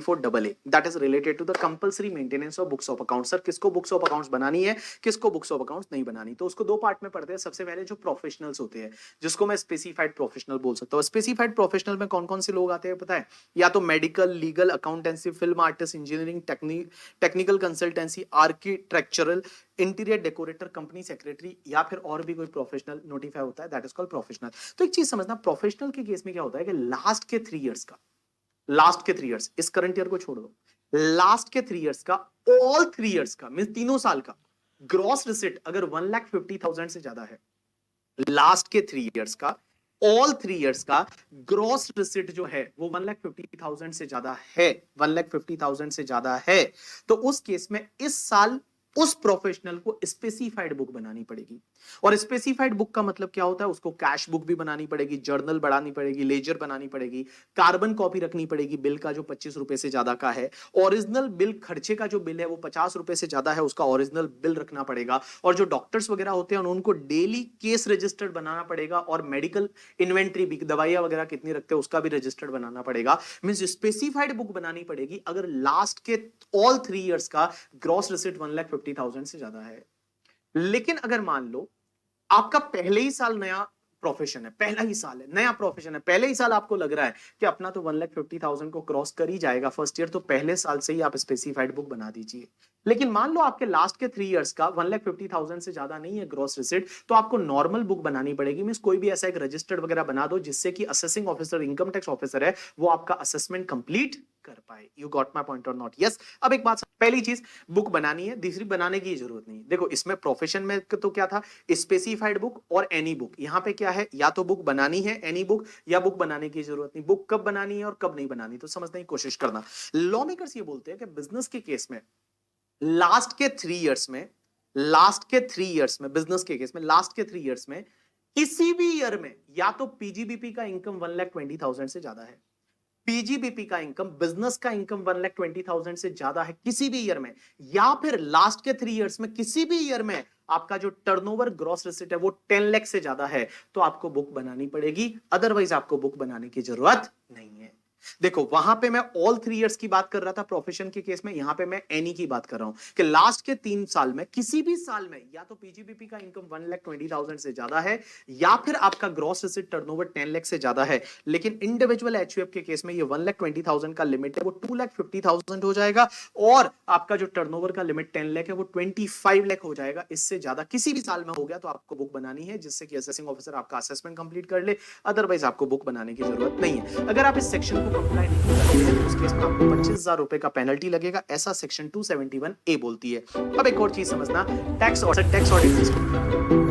44AA, that is related to the compulsory maintenance of books of accounts. Sir किसको books of accounts बनानी है, किसको books of accounts नहीं बनानी, तो उसको दो पार्ट में पढ़ते हैं। सबसे पहले जो प्रोफेशनल्स होते हैं, जिसको मैं स्पेसिफाइड प्रोफेशनल बोल सकता हूँ। स्पेसिफाइड प्रोफेशनल में कौन कौन से लोग आते हैं पता है? या तो medical, legal, accountancy, film artist, engineering, technical consultancy, architectural, interior decorator, company secretary, या फिर और भी कोई प्रोफेशनल नोटिफाई होता है, दैट इज कॉल्ड प्रोफेशनल। तो एक चीज समझना, प्रोफेशनल के केस में क्या होता है कि लास्ट के 3 इयर्स का, लास्ट के 3 इयर्स, इस करंट ईयर को छोड़ दो, लास्ट के 3 इयर्स का, ऑल 3 इयर्स का, मींस तीनों साल का ग्रॉस रिसिट अगर 1,50,000 से ज्यादा है, लास्ट के 3 इयर्स का, ऑल 3 इयर्स का ग्रॉस रिसिट जो है वो 1,50,000 से ज्यादा है, 1,50,000 से ज्यादा है, तो उस केस में इस साल उस प्रोफेशनल को स्पेसिफाइड बुक बनानी पड़ेगी। और स्पेसिफाइड बुक का मतलब क्या होता है? उसको कैश बुक भी बनानी पड़ेगी, जर्नल बनानी पड़ेगी, लेजर बनानी पड़ेगी, कार्बन कॉपी रखनी पड़ेगी बिल का जो 25 रुपए से ज्यादा का है, ओरिजिनल बिल, खर्चे का जो बिल है वो 50 रुपए से ज्यादा है, उसका ओरिजिनल बिल रखना पड़ेगा। और जो डॉक्टर्स वगैरह होते हैं उनको डेली केस रजिस्टर्ड बनाना पड़ेगा, और मेडिकल इन्वेंट्री भी, दवाइयां वगैरह कितनी रखते हैं उसका भी रजिस्टर्ड बनाना पड़ेगा। मींस स्पेसिफाइड बुक बनानी पड़ेगी अगर लास्ट के ऑल 3 इयर्स का ग्रॉस रिसिट 1,50,000 से ज्यादा है। लेकिन अगर मान लो आपका पहले ही साल नया प्रोफेशन है, पहला ही साल है, नया प्रोफेशन है, पहले ही साल आपको लग रहा है कि अपना तो 1,50,000 को क्रॉस कर ही जाएगा फर्स्ट ईयर, तो पहले साल से ही आप स्पेसिफाइड बुक बना दीजिए। लेकिन मान लो आपके लास्ट के 3 इयर्स का 1,50,000 से ज्यादा नहीं है ग्रॉस रिसिट, तो आपको नॉर्मल बुक बनानी पड़ेगी। मींस कोई भी ऐसा एक रजिस्टर्ड वगैरह बना दो जिससे कि assessing officer, income tax officer है, वो आपका असेसमेंट कंप्लीट कर पाए। यू गॉट माय पॉइंट और नॉट? यस। अब एक बात, पहली चीज बुक बनानी है, दूसरी बनाने की जरूरत नहीं। देखो इसमें प्रोफेशन में तो क्या था, स्पेसिफाइड बुक और एनी बुक। यहां पे क्या है, या तो बुक बनानी है एनी बुक, या बुक बनाने की जरूरत नहीं। बुक कब बनानी है और कब नहीं बनानी, तो समझने की कोशिश करना। लॉ मेकर्स ये बोलते हैं कि बिजनेस के केस में लास्ट के 3 इयर्स में, लास्ट के 3 इयर्स में, बिजनेस के केस में लास्ट के 3 इयर्स में किसी भी ईयर में या तो पीजीबीपी का इनकम 1,20,000 से ज्यादा है, पीजीबीपी का इनकम, बिजनेस का इनकम 1,20,000 से ज्यादा है किसी भी ईयर में, या फिर लास्ट के 3 इयर्स में किसी भी ईयर में आपका जो टर्नओवर ग्रॉस रिसिट है वो 10 लाख से ज्यादा है, तो आपको बुक बनानी पड़ेगी, अदरवाइज आपको बुक बनाने की जरूरत नहीं है। देखो वहां पे मैं ऑल 3 इयर्स की बात कर रहा था प्रोफेशन के केस में, यहां पे मैं एनी की बात कर रहा हूं कि लास्ट के 3 साल में किसी भी साल में या तो पीजीबीपी का इनकम 1,20,000 से ज्यादा है, या फिर आपका ग्रॉस रिसिट टर्नओवर 10 लाख से ज्यादा है। लेकिन इंडिविजुअल एचयूएफ के केस में ये 1,20,000 का लिमिट है वो 2,50,000 हो जाएगा, और आपका जो टर्नओवर का लिमिट 10 लाख है वो 25 लाख हो जाएगा। इससे ज्यादा किसी भी साल में हो गया तो आपको बुक बनानी है, जिससे कि असेसिंग ऑफिसर आपका असेसमेंट कंप्लीट कर ले, अदरवाइज आपको बुक बनाने की जरूरत नहीं है। अगर आप इस सेक्शन को कंप्लाई नहीं करते हैं तो उस केस में आपको 25,000 रुपए का पेनल्टी लगेगा, ऐसा सेक्शन 271A बोलती है। अब एक और चीज समझना, टैक्स ऑडिट सिस्टम।